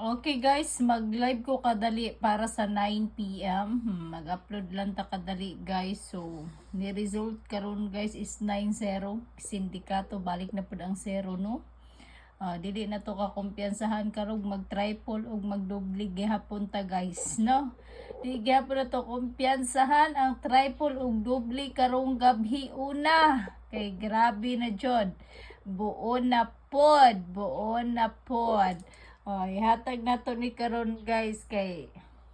Okay guys, mag-live ko kadali para sa 9 PM. Mag-upload lang ta kadali guys. So, ni-result karon guys is 9-0. Sindikato balik na pud ang 0 no. Dili na to ka kumpiyansahan karong mag-triple o mag-double gihapon ta guys no. Di gihapon na to kumpiyansahan ang triple o double karong gabhi una. Kay grabe na jud. Buon na pod, buon na pod. Ihatag na to ni karon guys kay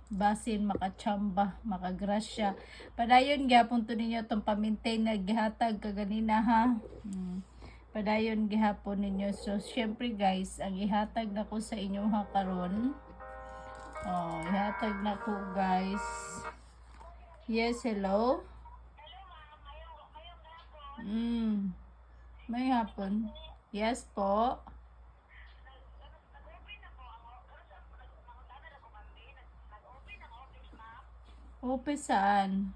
basin makachamba, makagrasya. Padayon gyapon to ninyo tong pamintain na gihatag kaganina ha. Padayon gihapon ninyo. So syempre guys, ang ihatag na ko sa inyo ha karon. Ihatag na ko guys. Yes, hello. May hapon. Yes po. Office saan?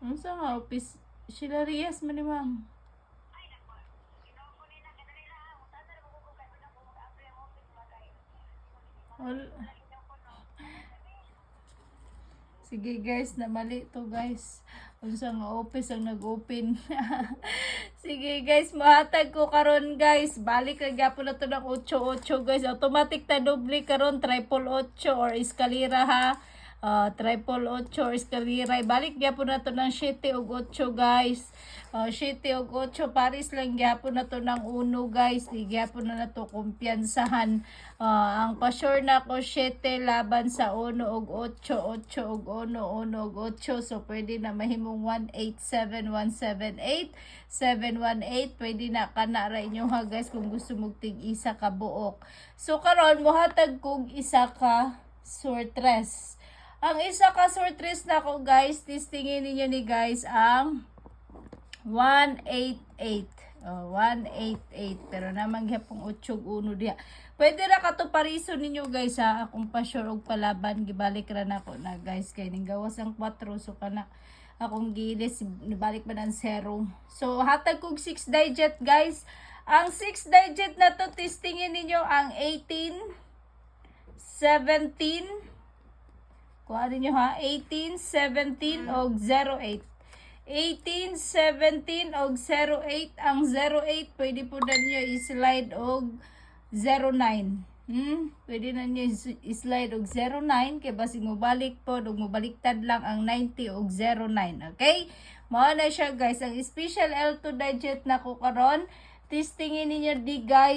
Ano sa nga office? Sheila Reyes man ni ma'am. Sige guys, na mali to guys. Unsa nga office ang nag-open. Sige guys, mahatag ko karon guys. Balik na gyapon na to ng 8-8 guys. Automatic ta double karon triple 8 or eskalera ha. Triple 8 or eskalera. Balik gyapon na to ng 7 ug 8 guys. 7 ug 8 paris lang gyapon na to ng 1 guys. Di gyapon na to kumpiyansahan. Ang pa-sure na ko 7 laban sa 1 ug 8, 8 ug 1, 1 ug 8. So pwede na mahimong 187-178, 718. Pwede na kana ra inyo ha guys kung gusto mong tig isa ka buok. So karon mohatag kog isa ka sortress. Ang isa ka sortress na ko guys, testingin ninyo ni guys ang 188. 188 pero naman gyapong 8-1 diha. Pwede ra ka to pariso ninyo guys ha. Akong pa-sure og palaban gibalik ra nako na guys kay ning gawas ang 4 so kana akong gilis nibalik man ang 0. So hatag kog 6 digit guys. Ang 6 digit na to testingin ninyo ang 18, 17. Kuha ninyo ha 18, 17 og 08. 18, 17 og 08. Ang 08 pwede po na nyo i-slide og 09. Pwede na nyo i-slide og 09 kay basig mo balik po og mobaliktad lang ang 90 og 09. Okay? Mao na siya guys. Ang special L2 digit na ko karon. Testingin ninyo di guys.